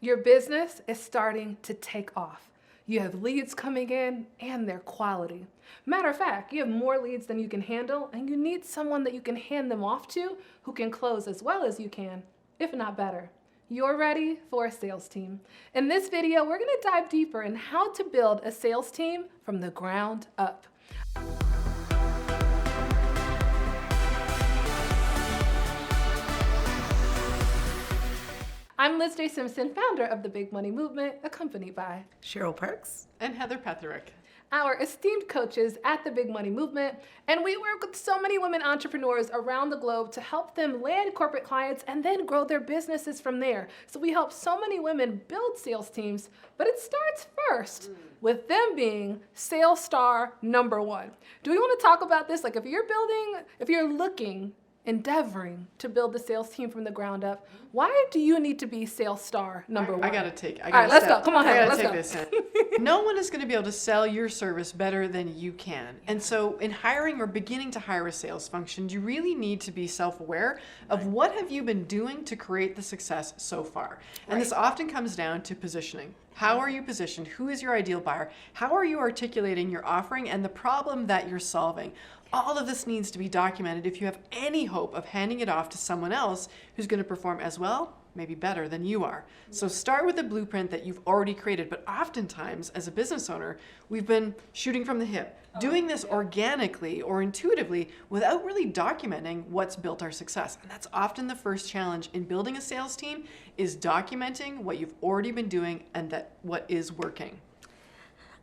Your business is starting to take off. You have leads coming in and they're quality. Matter of fact, you have more leads than you can handle, and you need someone that you can hand them off to who can close as well as you can, if not better. You're ready for a sales team. In this video, we're going to dive deeper in how to build a sales team from the ground up. I'm LizJSimpson, founder of the Big Money Movement, accompanied by Cheryl Perks and Heather Petherick, our esteemed coaches at the Big Money Movement, and we work with so many women entrepreneurs around the globe to help them land corporate clients and then grow their businesses from there. So we help so many women build sales teams, but it starts first with them being sales star number one. Do we want to talk about this? Like if you're endeavoring to build the sales team from the ground up, why do you need to be sales star number one? I gotta take let's go. Come on, Heather, let's go. This in. No one is going to be able to sell your service better than you can. And so in hiring or beginning to hire a sales function, you really need to be self-aware of what have you been doing to create the success so far. And this often comes down to positioning. How are you positioned? Who is your ideal buyer? How are you articulating your offering and the problem that you're solving? All of this needs to be documented if you have any hope of handing it off to someone else who's going to perform as well, maybe better than you are. So start with a blueprint that you've already created. But oftentimes, as a business owner, we've been shooting from the hip, doing this organically or intuitively without really documenting what's built our success. And that's often the first challenge in building a sales team, is documenting what you've already been doing and that what is working.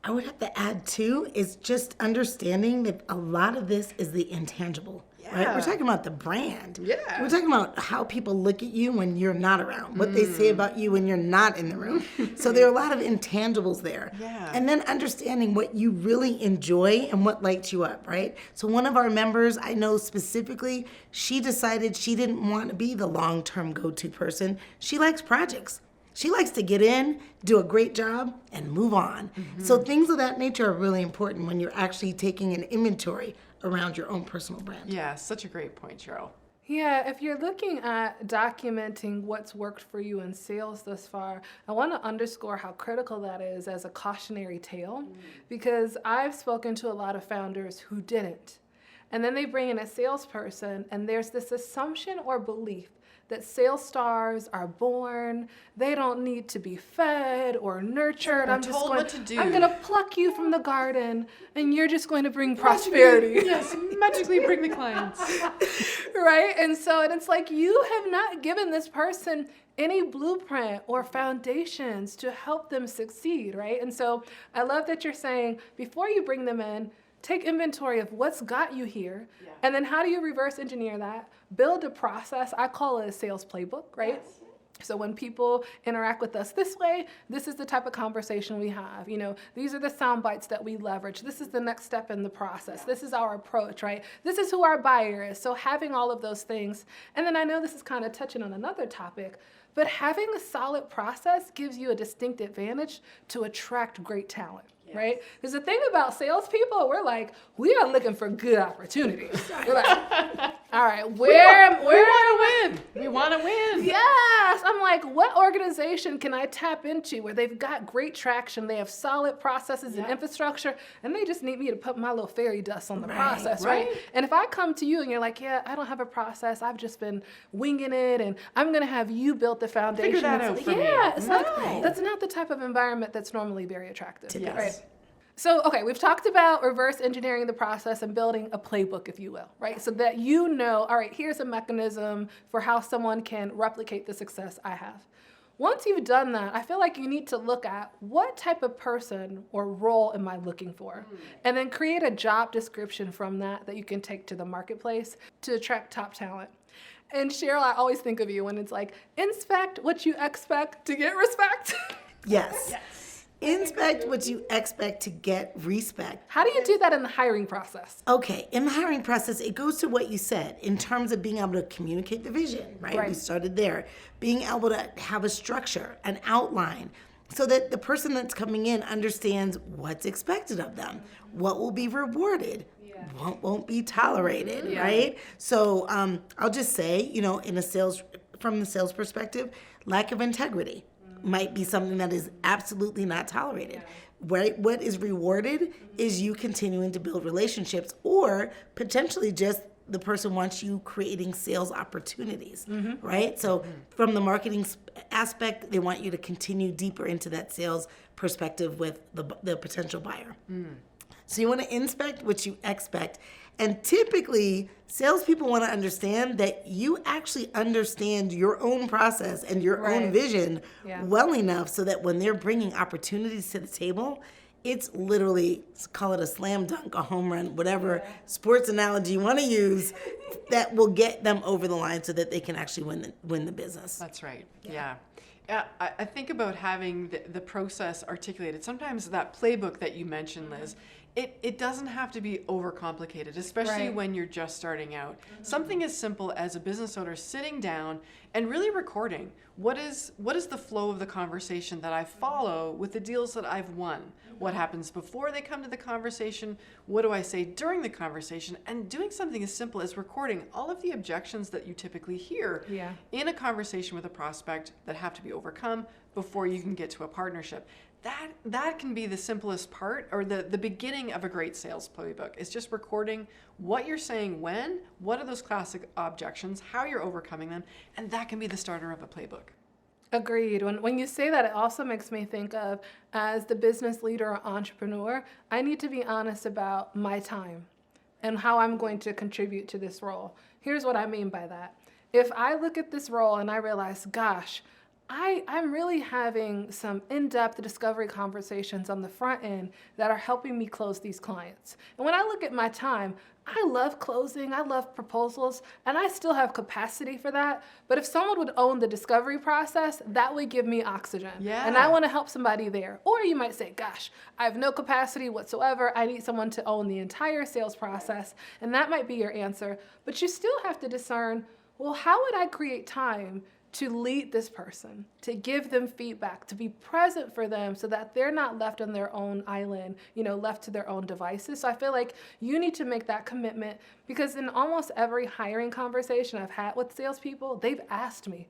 I would have to add too, is just understanding that a lot of this is the intangible, right? We're talking about the brand. Yeah. We're talking about how people look at you when you're not around, what they say about you when you're not in the room. So there are a lot of intangibles there. Yeah. And then understanding what you really enjoy and what lights you up, right? So one of our members, I know specifically, she decided she didn't want to be the long-term go-to person. She likes projects. She likes to get in, do a great job, and move on. So things of that nature are really important when you're actually taking an inventory around your own personal brand. Yeah, such a great point, Cheryl. Yeah, if you're looking at documenting what's worked for you in sales thus far, I want to underscore how critical that is as a cautionary tale, because I've spoken to a lot of founders who didn't. And then they bring in a salesperson, and there's this assumption or belief that sales stars are born, they don't need to be fed or nurtured. I'm what to do. I'm going to pluck you from the garden, and you're just going to bring prosperity. Yes, magically bring the clients. Right? And it's like you have not given this person any blueprint or foundations to help them succeed, right? And so I love that you're saying before you bring them in, take inventory of what's got you here, and then how do you reverse engineer that? Build a process. I call it a sales playbook, right? Yes. So when people interact with us this way, this is the type of conversation we have. These are the sound bites that we leverage. This is the next step in the process. This is our approach, right? This is who our buyer is. So having all of those things. And then I know this is kind of touching on another topic, but having a solid process gives you a distinct advantage to attract great talent. Right? Because the thing about salespeople, we are looking for good opportunities. We're like, all right, we want to win. We want to win. Yes. I'm like, what organization can I tap into where they've got great traction, they have solid processes and infrastructure, and they just need me to put my little fairy dust on the process, right? And if I come to you and you're like, yeah, I don't have a process, I've just been winging it, and I'm going to have you build the foundation. Figure that out for me. It's that's not the type of environment that's normally very attractive. Yes. Right? So, we've talked about reverse engineering the process and building a playbook, if you will, right? So that all right, here's a mechanism for how someone can replicate the success I have. Once you've done that, I feel like you need to look at what type of person or role am I looking for? And then create a job description from that you can take to the marketplace to attract top talent. And Cheryl, I always think of you when it's like, inspect what you expect to get respect. Yes. Inspect what you expect to get respect. How do you do that in the hiring process? Okay, in the hiring process, it goes to what you said in terms of being able to communicate the vision, right? We started there. Being able to have a structure, an outline, so that the person that's coming in understands what's expected of them, what will be rewarded, what won't be tolerated, right? So I'll just say, from the sales perspective, lack of integrity. might be something that is absolutely not tolerated. Right? What is rewarded is you continuing to build relationships, or potentially just the person wants you creating sales opportunities, right? So from the marketing aspect, they want you to continue deeper into that sales perspective with the potential buyer. So you want to inspect what you expect. And typically, salespeople want to understand that you actually understand your own process and your own vision well enough so that when they're bringing opportunities to the table, it's literally, call it a slam dunk, a home run, whatever sports analogy you want to use, that will get them over the line so that they can actually win the business. That's right. Yeah. I think about having the process articulated. Sometimes that playbook that you mentioned, Liz, it doesn't have to be overcomplicated, especially when you're just starting out. Something as simple as a business owner sitting down and really recording what is the flow of the conversation that I follow with the deals that I've won. What happens before they come to the conversation? What do I say during the conversation? And doing something as simple as recording all of the objections that you typically hear in a conversation with a prospect that have to be overcome before you can get to a partnership. That can be the simplest part, or the beginning of a great sales playbook, is just recording what you're saying when, what are those classic objections, how you're overcoming them, and that can be the starter of a playbook. Agreed. When you say that, it also makes me think of, as the business leader or entrepreneur, I need to be honest about my time and how I'm going to contribute to this role. Here's what I mean by that. If I look at this role and I realize, gosh, I'm really having some in-depth discovery conversations on the front end that are helping me close these clients. And when I look at my time, I love closing, I love proposals, and I still have capacity for that. But if someone would own the discovery process, that would give me oxygen. And I want to help somebody there. Or you might say, gosh, I have no capacity whatsoever. I need someone to own the entire sales process. And that might be your answer. But you still have to discern, well, how would I create time to lead this person, to give them feedback, to be present for them so that they're not left on their own island, left to their own devices. So I feel like you need to make that commitment, because in almost every hiring conversation I've had with salespeople, they've asked me,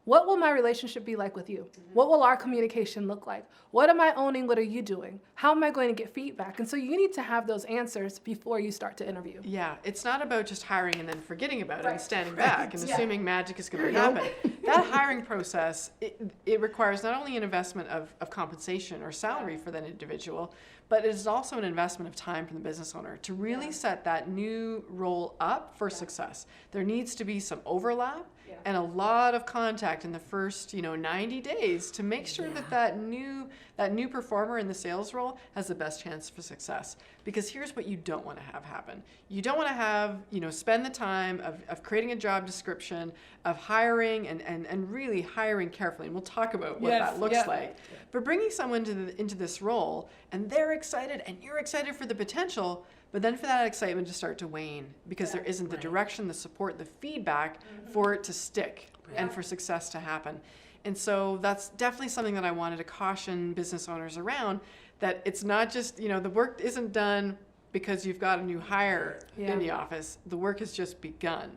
what will my relationship be like with you? What will our communication look like? What am I owning? What are you doing? How am I going to get feedback? And so you need to have those answers before you start to interview. Yeah, it's not about just hiring and then forgetting about it and standing back and assuming magic is going to happen. That hiring process, it requires not only an investment of compensation or salary for that individual, but it is also an investment of time from the business owner to really set that new role up for success. There needs to be some overlap and a lot of contact in the first 90 days to make sure that new performer in the sales role has the best chance for success. Because here's what you don't want to have happen. You don't want to have spend the time of creating a job description, of hiring and really hiring carefully, and we'll talk about what that looks like. But bringing someone into this role, and they're excited and you're excited for the potential, but then for that excitement to start to wane because there isn't the direction, the support, the feedback for it to stick and for success to happen. And so that's definitely something that I wanted to caution business owners around, that it's not just, the work isn't done because you've got a new hire in the office. The work has just begun.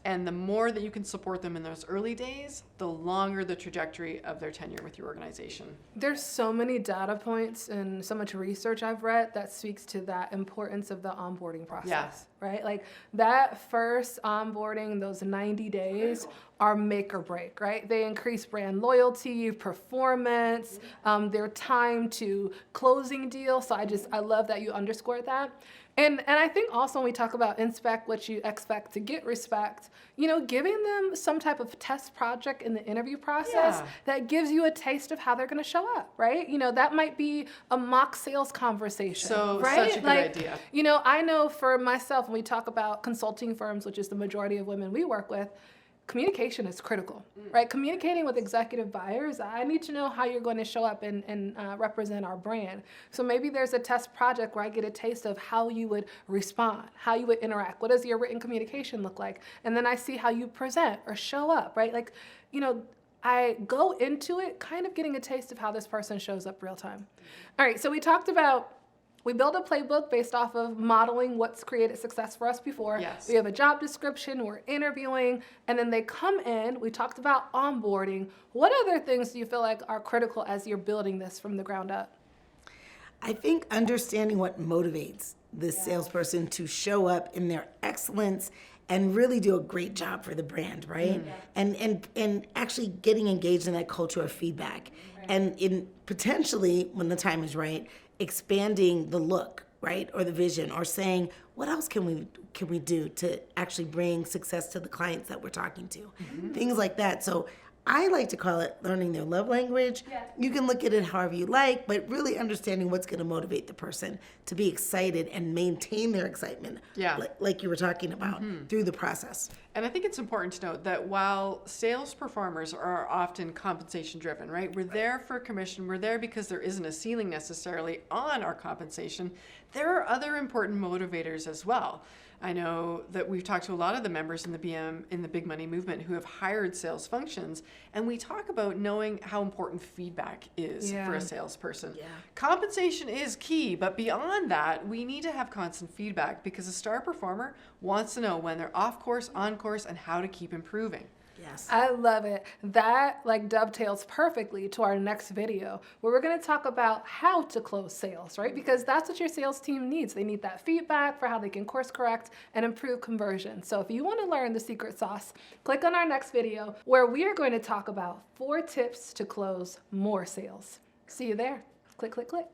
And the more that you can support them in those early days, the longer the trajectory of their tenure with your organization. There's so many data points and so much research I've read that speaks to that importance of the onboarding process, right? Like that first onboarding, those 90 days are make or break, right? They increase brand loyalty, performance, their time to closing deals. So I love that you underscored that. And I think also when we talk about inspect what you expect to get respect, giving them some type of test project in the interview process that gives you a taste of how they're going to show up, right? That might be a mock sales conversation, right? Such a good idea. I know for myself, when we talk about consulting firms, which is the majority of women we work with, communication is critical, right? Communicating with executive buyers, I need to know how you're going to show up and represent our brand. So maybe there's a test project where I get a taste of how you would respond, how you would interact. What does your written communication look like? And then I see how you present or show up, right? Like, I go into it kind of getting a taste of how this person shows up real time. All right, so we talked about We build a playbook based off of modeling what's created success for us before. Yes. We have a job description, we're interviewing, and then they come in. We talked about onboarding. What other things do you feel like are critical as you're building this from the ground up? I think understanding what motivates this salesperson to show up in their excellence and really do a great job for the brand, right? And actually getting engaged in that culture of feedback. And in potentially, when the time is right, expanding the look, right? Or the vision, or saying, what else can we do to actually bring success to the clients that we're talking to? Things like that. So I like to call it learning their love language. Yeah. You can look at it however you like, but really understanding what's going to motivate the person to be excited and maintain their excitement, like you were talking about, through the process. And I think it's important to note that while sales performers are often compensation driven, right? We're there for commission. We're there because there isn't a ceiling necessarily on our compensation. There are other important motivators as well. I know that we've talked to a lot of the members in the Big Money movement who have hired sales functions, and we talk about knowing how important feedback is for a salesperson. Yeah. Compensation is key, but beyond that, we need to have constant feedback because a star performer wants to know when they're off course, on course, and how to keep improving. Yes. I love it. That dovetails perfectly to our next video where we're going to talk about how to close sales, right? Because that's what your sales team needs. They need that feedback for how they can course correct and improve conversion. So if you want to learn the secret sauce, click on our next video where we are going to talk about 4 tips to close more sales. See you there. Click, click, click.